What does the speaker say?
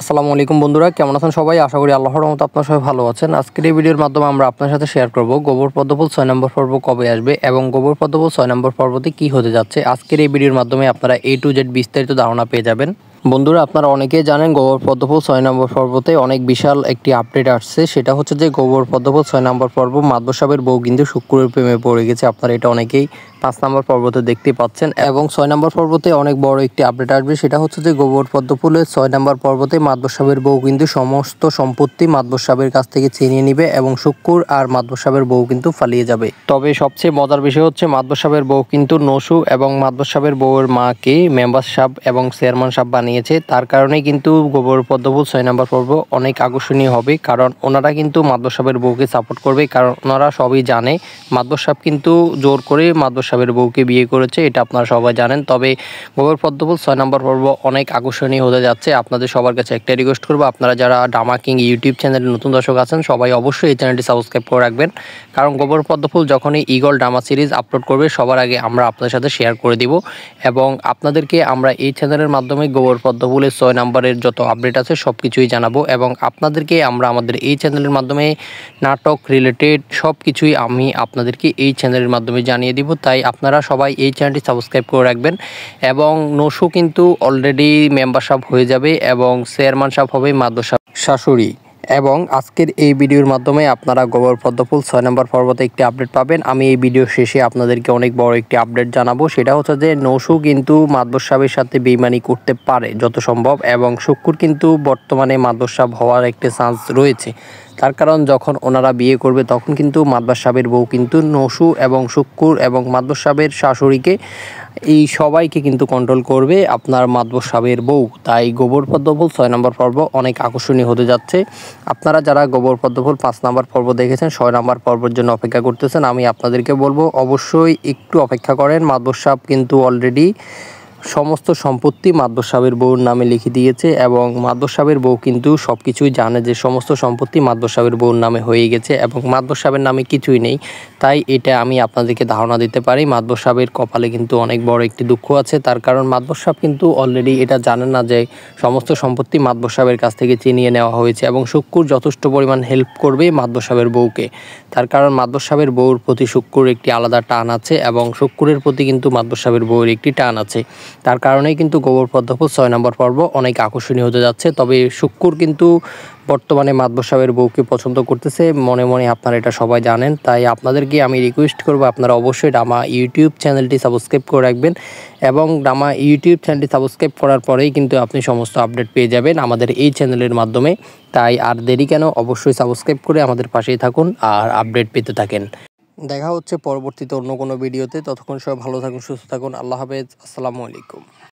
আসসালামু আলাইকুম বন্ধুরা, কেমন আছেন সবাই? আশা করি আল্লাহর রহমতে আপনারা সবাই ভালো আছেন। আজকের এই ভিডিওর মাধ্যমে আমরা আপনার সাথে শেয়ার করব গোবর পদ্মফুল 6 নম্বর পর্ব কবে আসবে এবং গোবর পদ্মফুল 6 নম্বর পর্বতে কি হতে যাচ্ছে। আজকের এই ভিডিওর মাধ্যমে আপনারা A to Z বিস্তারিত ধারণা পেয়ে যাবেন। বন্ধুরা, আপনারা অনেকেই জানেন গোবর পদ্মফুল 6 নম্বর পর্বতে অনেক বিশাল একটি আপডেট আসছে। সেটা হচ্ছে যে গোবর পদ্মফুল 6 নম্বর পর্ব মাদবর সাহেবের বউ কিন্তু শুক্রের প্রেমে পড়ে গেছে। আপনারা এটা অনেকেই 5 নম্বর পর্বতে দেখতে পাচ্ছেন এবং 6 নম্বর পর্বতে অনেক বড় একটি আপডেট আসবে। সেটা হচ্ছে যে গোবর পদ্মফুলের 6 নম্বর পর্বতে মাদবর সাহেবের বউ কিন্তু সমস্ত সম্পত্তি মাদবর সাহেবের কাছ থেকে ছিনিয়ে নিবে এবং শুক্র আর মাদবর সাহেবের বউ কিন্তু পালিয়ে যাবে। তবে সবচেয়ে মজার বিষয় হচ্ছে মাদবর সাহেবের বউ কিন্তু নসু এবং মাদবর সাহেবের বউয়ের মাকে মেম্বার সাহেব এবং চেয়ারম্যান সাহেব বানিয়েছে। তার কারণে কিন্তু গোবর পদ্মফুল 6 নম্বর পর্ব অনেক আকর্ষণীয় হবে, কারণ ওনারা কিন্তু মাদবর সাহেবের বউকে সাপোর্ট করবে। কারণ ওনারা সবই জানে মাদবর সাহেব কিন্তু জোর করে মাদবর সাহেবের বউকে বিয়ে করেছে, এটা আপনারা সবাই জানেন। তবে গোবর পদ্মফুল 6 নম্বর পর্ব অনেক আকর্ষণীয় হতে যাচ্ছে। আপনাদের সবার কাছে একটা রিকোয়েস্ট করবো, আপনারা যারা ড্রামা কিং ইউটিউব চ্যানেলে নতুন দর্শক আছেন সবাই অবশ্যই এই চ্যানেলটি সাবস্ক্রাইব করে রাখবেন। কারণ গোবর পদ্মফুল যখনই ঈগল ড্রামা সিরিজ আপলোড করবে সবার আগে আমরা আপনাদের সাথে শেয়ার করে দিব এবং আপনাদেরকে আমরা এই চ্যানেলের মাধ্যমে গোবর পদ্মফুলের 6 নম্বরের যত আপডেট আছে সব কিছুই জানাবো এবং আপনাদেরকে আমরা আমাদের এই চ্যানেলের মাধ্যমে নাটক রিলেটেড সব কিছুই আমি আপনাদেরকে এই চ্যানেলের মাধ্যমে জানিয়ে দিব। তাই আপনারা সবাই এই চ্যানেলটি সাবস্ক্রাইব করে রাখবেন এবং নসু কিন্তু অলরেডি মেম্বারশিপ হয়ে যাবে এবং চেয়ারম্যান সাহেব হবে মাদবর শাশুড়ি। এবং আজকের এই ভিডিওর মাধ্যমে আপনারা গোবর পদ্মফুল 6 নম্বর পর্বতে একটি আপডেট পাবেন। আমি এই ভিডিও শেষে আপনাদেরকে অনেক বড় একটি আপডেট জানাবো। সেটা হচ্ছে যে নসু কিন্তু মাদবর সাহেবের সাথে বেইমানি করতে পারে যত সম্ভব এবং শুক্র কিন্তু বর্তমানে মাদবর সাহেব হওয়ার একটা চান্স রয়েছে। তার কারণ যখন ওনারা বিয়ে করবে তখন কিন্তু মাদবর সাহেবের বউ কিন্তু নসু এবং শুক্র এবং মাদবর সাহেবের শাশুড়িকে এই সবাইকে কিন্তু কন্ট্রোল করবে আপনার মাদবর সাহেবের বউ। তাই গোবর পদ্মফুল 6 নম্বর পর্ব অনেক আকর্ষণীয় হতে যাচ্ছে। আপনারা যারা গোবর পদ্মফুল 5 নম্বর পর্ব দেখেছেন 6 নম্বর পর্বের জন্য অপেক্ষা করতেছেন, আমি আপনাদেরকে বলবো অবশ্যই একটু অপেক্ষা করেন। মাদবর সাহেব কিন্তু অলরেডি সমস্ত সম্পত্তি মাদবর সাহেবের বউর নামে লিখে দিয়েছে এবং মাদবর সাহেবের বউ কিন্তু সব কিছুই জানে যে সমস্ত সম্পত্তি মাদবর সাহেবের বউর নামে হয়ে গেছে এবং মাদবর সাহেবের নামে কিছুই নেই। তাই এটা আমি আপনাদেরকে ধারণা দিতে পারি মাদবর সাহেবের কপালে কিন্তু অনেক বড় একটি দুঃখ আছে। তার কারণ মাদবর সাহেব কিন্তু অলরেডি এটা জানেন না যে সমস্ত সম্পত্তি মাদবর সাহেবের কাছ থেকে ছিনিয়ে নেওয়া হয়েছে এবং শুক্র যথেষ্ট পরিমাণ হেল্প করবে মাদবর সাহেবের বউকে। তার কারণ মাদবর সাহেবের বউর প্রতি শুক্রের একটি আলাদা টান আছে এবং শুক্রের প্রতি কিন্তু মাদবর সাহেবের বউয়ের একটি টান আছে। তার কারণেই কিন্তু গোবর পদ্মফুল 6 নম্বর পর্ব অনেক আকর্ষণীয় হতে যাচ্ছে। তবে শুক্র কিন্তু বর্তমানে মাদবর সাহেবের বউকে পছন্দ করতেছে মনে মনে, আপনারা এটা সবাই জানেন। তাই আপনাদেরকে আমি রিকোয়েস্ট করবো আপনারা অবশ্যই ড্রামা ইউটিউব চ্যানেলটি সাবস্ক্রাইব করে রাখবেন এবং ড্রামা ইউটিউব চ্যানেলটি সাবস্ক্রাইব করার পরেই কিন্তু আপনি সমস্ত আপডেট পেয়ে যাবেন আমাদের এই চ্যানেলের মাধ্যমে। তাই আর দেরি কেন, অবশ্যই সাবস্ক্রাইব করে আমাদের পাশেই থাকুন আর আপডেট পেতে থাকেন। দেখা হচ্ছে পরবর্তীতে অন্য কোনো ভিডিওতে। ততক্ষণ সবাই ভালো থাকুন, সুস্থ থাকুন। আল্লাহ হাফেজ, আসসালামু আলাইকুম।